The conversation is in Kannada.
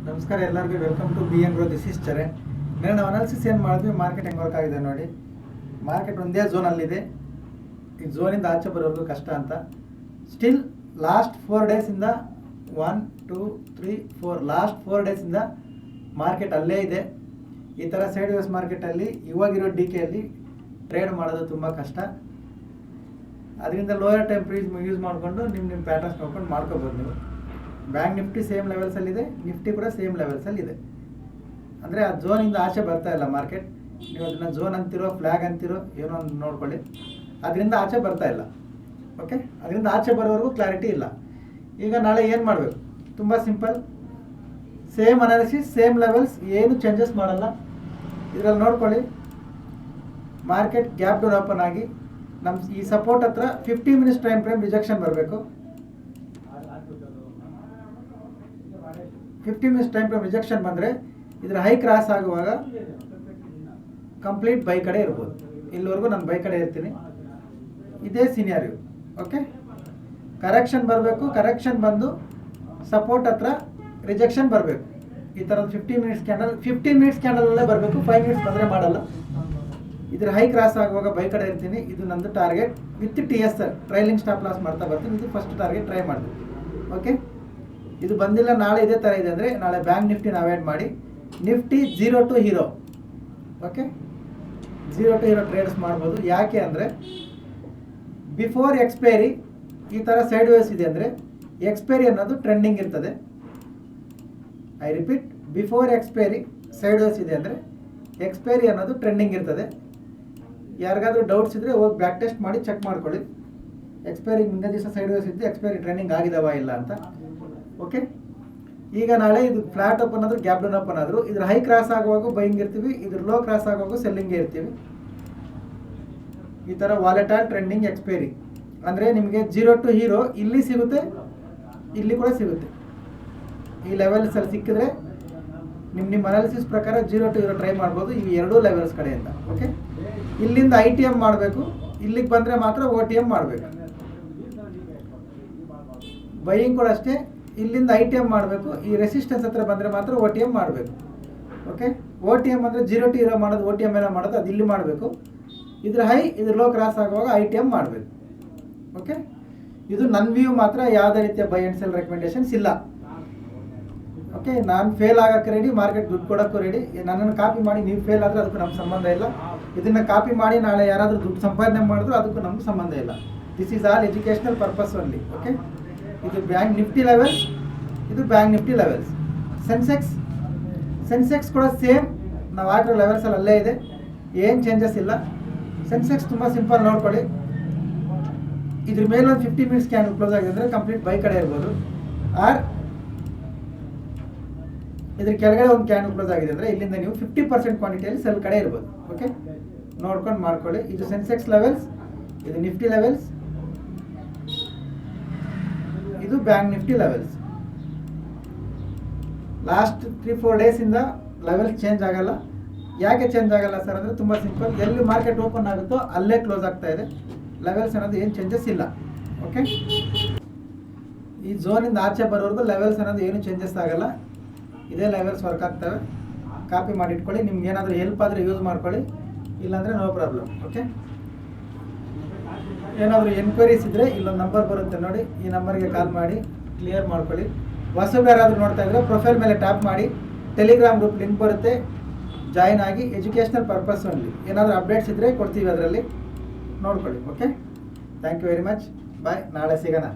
ನಮಸ್ಕಾರ ಎಲ್ಲರಿಗೂ welcome to B N grow. This is Charan. ಮೇಲೆ ನಾವು ಅನಾಲಿಸಿಸ್ ಏನು ಮಾಡಿದ್ವಿ, ಮಾರ್ಕೆಟ್ ಹೆಂಗೆ ವರ್ಕ್ ಆಗಿದೆ ನೋಡಿ. ಮಾರ್ಕೆಟ್ ಒಂದೇ ಝೋನಲ್ಲಿದೆ. ಈ ಝೋನಿಂದ ಆಚೆ ಬರೋದು ಕಷ್ಟ ಅಂತ. ಸ್ಟಿಲ್ ಲಾಸ್ಟ್ 4 ಡೇಸಿಂದ 1 2 3 4 ಲಾಸ್ಟ್ 4 ಡೇಸಿಂದ ಮಾರ್ಕೆಟ್ ಅಲ್ಲೇ ಇದೆ. ಈ ಥರ ಸೈಡ್ ವೇಸ್ ಮಾರ್ಕೆಟಲ್ಲಿ ಇವಾಗಿರೋ ಡಿಕೆಯಲ್ಲಿ ಟ್ರೇಡ್ ಮಾಡೋದು ತುಂಬ ಕಷ್ಟ. ಅದರಿಂದ ಲೋಯರ್ ಟೈಮ್ ಪ್ರೀಸ್ ಯೂಸ್ ಮಾಡಿಕೊಂಡು ನಿಮ್ಮ ಪ್ಯಾಟರ್ನ್ಸ್ ನೋಡ್ಕೊಂಡು ಮಾಡ್ಕೋಬೋದು ನೀವು. ಬ್ಯಾಂಕ್ ನಿಫ್ಟಿ ಸೇಮ್ ಲೆವೆಲ್ಸಲ್ಲಿದೆ, ನಿಫ್ಟಿ ಕೂಡ ಸೇಮ್ ಲೆವೆಲ್ಸಲ್ಲಿದೆ. ಅಂದರೆ ಆ ಝೋನಿಂದ ಆಚೆ ಬರ್ತಾ ಇಲ್ಲ ಮಾರ್ಕೆಟ್. ನೀವು ಅದನ್ನು ಝೋನ್ ಅಂತಿರೋ, ಫ್ಲ್ಯಾಗ್ ಅಂತಿರೋ, ಏನೋ ಒಂದು ನೋಡ್ಕೊಳ್ಳಿ. ಅದರಿಂದ ಆಚೆ ಬರ್ತಾ ಇಲ್ಲ. ಓಕೆ, ಅದರಿಂದ ಆಚೆ ಬರೋವರೆಗೂ ಕ್ಲಾರಿಟಿ ಇಲ್ಲ. ಈಗ ನಾಳೆ ಏನು ಮಾಡಬೇಕು? ತುಂಬ simple. Same analysis, same levels, ಏನು ಚೇಂಜಸ್ ಮಾಡಲ್ಲ. ಇದರಲ್ಲಿ ನೋಡ್ಕೊಳ್ಳಿ, ಮಾರ್ಕೆಟ್ ಗ್ಯಾಪ್ ಡೌನ್ ಓಪನ್ ಆಗಿ ನಮ್ಮ ಈ ಸಪೋರ್ಟ್ ಹತ್ರ 50 ಮಿನಿಟ್ಸ್ ಟೈಮ್ ಫ್ರೇಮ್ ರಿಜೆಕ್ಷನ್ ಬರಬೇಕು. 50 ಮಿನಿಟ್ಸ್ ಟೈಮ್ ಫ್ರೇಮ್ ರಿಜೆಕ್ಷನ್ ಬಂದರೆ ಇದರ ಹೈ ಕ್ರಾಸ್ ಆಗುವಾಗ ಕಂಪ್ಲೀಟ್ ಬೈ ಕಡೆ ಇರ್ಬೋದು. ಇಲ್ಲಿವರೆಗೂ ನಾನು ಬೈ ಕಡೆ ಇರ್ತೀನಿ. ಇದೇ ಸಿನಿಯಾರಿಯೋ. ಓಕೆ, ಕರೆಕ್ಷನ್ ಬರಬೇಕು. ಕರೆಕ್ಷನ್ ಬಂದು ಸಪೋರ್ಟ್ ಹತ್ರ ರಿಜೆಕ್ಷನ್ ಬರಬೇಕು. ಈ ಥರದ್ದು 15 ಮಿನಿಟ್ಸ್ ಕ್ಯಾಂಡಲಲ್ಲೇ ಬರಬೇಕು. 5 ಮಿನಿಟ್ಸ್ ಬಂದರೆ ಮಾಡಲ್ಲ. ಇದ್ರ ಹೈ ಕ್ರಾಸ್ ಆಗುವಾಗ ಬೈ ಕಡೆ ಇರ್ತೀನಿ. ಇದು ನಂದು target with TS trailing stop loss ಮಾಡ್ತಾ ಬರ್ತೀನಿ. ಇದು ಫಸ್ಟ್ ಟಾರ್ಗೆಟ್ ಟ್ರೈ ಮಾಡ್ತೀನಿ. ಓಕೆ, ಇದು ಬಂದಿಲ್ಲ, ನಾಳೆ ಇದೇ ಥರ ಇದೆ ಅಂದರೆ ನಾಳೆ ಬ್ಯಾಂಕ್ ನಿಫ್ಟಿನ ಅವಾಯ್ಡ್ ಮಾಡಿ Nifty 0 to hero. Okay, 0 to hero trades ಮಾಡ್ಬೋದು. ಯಾಕೆ ಅಂದರೆ ಬಿಫೋರ್ ಎಕ್ಸ್ಪೈರಿ ಈ ಥರ ಸೈಡ್ ವೇಸ್ ಇದೆ ಅಂದರೆ ಎಕ್ಸ್ಪೈರಿ ಅನ್ನೋದು ಟ್ರೆಂಡಿಂಗ್ ಇರ್ತದೆ. I repeat, before expiry sideways ಇದೆ ಅಂದರೆ ಎಕ್ಸ್ಪೈರಿ ಅನ್ನೋದು ಟ್ರೆಂಡಿಂಗ್ ಇರ್ತದೆ. ಯಾರಿಗಾದ್ರೂ ಡೌಟ್ಸ್ ಇದ್ದರೆ ಹೋಗಿ ಬ್ಯಾಕ್ ಟೆಸ್ಟ್ ಮಾಡಿ ಚೆಕ್ ಮಾಡ್ಕೊಳ್ಳಿ. ಎಕ್ಸ್ಪೈರಿ ಮುಂದೆ ದಿವಸ ಸೈಡ್ ವೇಸ್ ಇದ್ದು ಎಕ್ಸ್ಪೈರಿ ಟ್ರೆಂಡಿಂಗ್ ಆಗಿದಾವ ಇಲ್ಲ ಅಂತ. ಓಕೆ, ಈಗ ನಾಳೆ ಇದು ಫ್ಲಾಟ್ ಓಪನ್ ಆದರೂ ಗ್ಯಾಪ್ ಡೌನ್ ಓಪನ್ ಆದರೂ ಇದ್ರ ಹೈ ಕ್ರಾಸ್ ಆಗುವಾಗ ಬೈಯಿಂಗ್ ಇರ್ತೀವಿ, ಇದ್ರ ಲೋ ಕ್ರಾಸ್ ಆಗುವಾಗ ಸೆಲ್ಲಿಂಗ್ ಇರ್ತೀವಿ. ಈ ಥರ ವಾಲೆಟೈಲ್ ಟ್ರೆಂಡಿಂಗ್ ಎಕ್ಸ್ಪೈರಿ ಅಂದರೆ ನಿಮಗೆ 0 to ಹೀರೋ ಇಲ್ಲಿ ಸಿಗುತ್ತೆ, ಇಲ್ಲಿ ಕೂಡ ಸಿಗುತ್ತೆ. ಈ ಲೆವೆಲ್ಸಲ್ಲಿ ಸಿಕ್ಕಿದ್ರೆ ನಿಮ್ಮ ಅನಾಲಿಸಿಸ್ ಪ್ರಕಾರ 0 to ಹೀರೋ ಟ್ರೈ ಮಾಡ್ಬೋದು. ಈ ಎರಡೂ ಲೆವೆಲ್ಸ್ ಕಡೆಯಿಂದ. ಓಕೆ, ಇಲ್ಲಿಂದ ITM ಮಾಡಬೇಕು, ಇಲ್ಲಿಗೆ ಬಂದರೆ ಮಾತ್ರ OTM ಮಾಡಬೇಕು. ಬೈಯಿಂಗ್ ಕೂಡ ಅಷ್ಟೇ, ಇಲ್ಲಿಂದ ITM ಮಾಡಬೇಕು. ಈ ರೆಸಿಸ್ಟೆನ್ಸ್ ಹತ್ರ ಬಂದರೆ ಮಾತ್ರ OTM ಮಾಡಬೇಕು. ಓಕೆ, OTM ಅಂದರೆ 0 to ಹೀರೋ ಮಾಡೋದು, OTM ಎಲ್ಲ ಮಾಡೋದು, ಅದು ಇಲ್ಲಿ ಮಾಡಬೇಕು. ಇದ್ರ ಹೈ ಇದ್ರ ಲೋ ಕ್ರಾಸ್ ಆಗುವಾಗ ITM ಮಾಡಬೇಕು. ಓಕೆ, ಇದು ನನ್ನ ವ್ಯೂ ಮಾತ್ರ. ಯಾವುದೇ ರೀತಿಯ ಬೈ ಆ್ಯಂಡ್ ಸೆಲ್ ರೆಕಮೆಂಡೇಶನ್ಸ್ ಇಲ್ಲ. ಓಕೆ, ನಾನು ಫೇಲ್ ಆಗೋಕ್ಕೆ ರೆಡಿ, ಮಾರ್ಕೆಟ್ ದುಡ್ಡು ಕೊಡೋಕ್ಕೂ ರೆಡಿ. ನನ್ನನ್ನು ಕಾಪಿ ಮಾಡಿ ನೀವು ಫೇಲ್ ಆದರೆ ಅದಕ್ಕೂ ನಮ್ಗೆ ಸಂಬಂಧ ಇಲ್ಲ. ಇದನ್ನು ಕಾಪಿ ಮಾಡಿ ನಾಳೆ ಯಾರಾದರೂ ದುಡ್ಡು ಸಂಪಾದನೆ ಮಾಡಿದ್ರು ಅದಕ್ಕೂ ನಮ್ಗೆ ಸಂಬಂಧ ಇಲ್ಲ. This is all educational purpose only. Okay, ಇದು ಬ್ಯಾಂಕ್ ನಿಫ್ಟಿ ಲೆವೆಲ್ಸ್, ಇದು ಬ್ಯಾಂಕ್ ನಿಫ್ಟಿ ಲೆವೆಲ್ಸ್. ಸೆನ್ಸೆಕ್ಸ್ ಕೂಡ ಸೇಮ್ ನಾವು ಆಗಿರೋ ಲೆವೆಲ್ಸಲ್ಲಿ ಅಲ್ಲೇ ಇದೆ, ಏನು ಚೇಂಜಸ್ ಇಲ್ಲ. ಸೆನ್ಸೆಕ್ಸ್ ತುಂಬ ಸಿಂಪಲ್ ನೋಡ್ಕೊಳ್ಳಿ. ಇದ್ರ ಮೇಲೆ ಒಂದು 50 ಮಿನಿಟ್ಸ್ ಕ್ಯಾಂಡಲ್ ಕ್ಲೋಸ್ ಆಗಿದೆ ಅಂದರೆ ಕಂಪ್ಲೀಟ್ ಬೈ ಕಡೆ ಇರ್ಬೋದು. ಆರ್ ಇದ್ರ ಕೆಳಗಡೆ ಒಂದು ಕ್ಯಾಂಡಲ್ ಕ್ಲೋಸ್ ಆಗಿದೆ ಅಂದರೆ ಇಲ್ಲಿಂದ ನೀವು 50% ಕ್ವಾಂಟಿಟಿಯಲ್ಲಿ ಸೆಲ್ ಕಡೆ ಇರ್ಬೋದು. ಓಕೆ, ನೋಡ್ಕೊಂಡು ಮಾಡ್ಕೊಳ್ಳಿ. ಇದು ಸೆನ್ಸೆಕ್ಸ್ ಲೆವೆಲ್ಸ್, ಇದು ನಿಫ್ಟಿ ಲೆವೆಲ್ಸ್, ಇದು ಬ್ಯಾಂಕ್ ನಿಫ್ಟಿ ಲೆವೆಲ್ಸ್. ಲಾಸ್ಟ್ 3-4 ಡೇಸಿಂದ ಲೆವೆಲ್ ಚೇಂಜ್ ಆಗಲ್ಲ. ಯಾಕೆ ಚೇಂಜ್ ಆಗಲ್ಲ ಸರ್ ಅಂದರೆ ತುಂಬ ಸಿಂಪಲ್. ಎಲ್ಲಿ ಮಾರ್ಕೆಟ್ ಓಪನ್ ಆಗುತ್ತೋ ಅಲ್ಲೇ ಕ್ಲೋಸ್ ಆಗ್ತಾ ಇದೆ. ಲೆವೆಲ್ಸ್ ಅನ್ನೋದು ಏನು ಚೇಂಜಸ್ ಇಲ್ಲ. ಓಕೆ, ಈ ಝೋನಿಂದ ಆಚೆ ಬರೋವರೆಗೂ ಲೆವೆಲ್ಸ್ ಅನ್ನೋದು ಏನು ಚೇಂಜಸ್ ಆಗಲ್ಲ. ಇದೇ ಲೆವೆಲ್ಸ್ ವರ್ಕ್ ಆಗ್ತವೆ. ಕಾಪಿ ಮಾಡಿ ಇಟ್ಕೊಳ್ಳಿ. ನಿಮ್ಗೆ ಏನಾದರೂ ಹೆಲ್ಪ್ ಆದರೆ ಯೂಸ್ ಮಾಡ್ಕೊಳ್ಳಿ, ಇಲ್ಲಾಂದರೆ ನೋ ಪ್ರಾಬ್ಲಮ್. ಓಕೆ, ಏನಾದರೂ ಎನ್ಕ್ವೈರೀಸ್ ಇದ್ದರೆ ಇಲ್ಲೊಂದು ನಂಬರ್ ಬರುತ್ತೆ ನೋಡಿ, ಈ ನಂಬರ್ಗೆ ಕಾಲ್ ಮಾಡಿ ಕ್ಲಿಯರ್ ಮಾಡ್ಕೊಳ್ಳಿ. ಹೊಸಬ್ರು ಯಾರಾದರೂ ನೋಡ್ತಾ ಇದ್ದರೆ ಪ್ರೊಫೈಲ್ ಮೇಲೆ ಟ್ಯಾಪ್ ಮಾಡಿ ಟೆಲಿಗ್ರಾಮ್ ಗ್ರೂಪ್ ಲಿಂಕ್ ಬರುತ್ತೆ, ಜಾಯಿನ್ ಆಗಿ. Educational purpose only. ಏನಾದರೂ ಅಪ್ಡೇಟ್ಸ್ ಇದ್ದರೆ ಕೊಡ್ತೀವಿ, ಅದರಲ್ಲಿ ನೋಡ್ಕೊಳ್ಳಿ. Okay, thank you very much. Bye, ನಾಳೆ ಸಿಗೋಣ.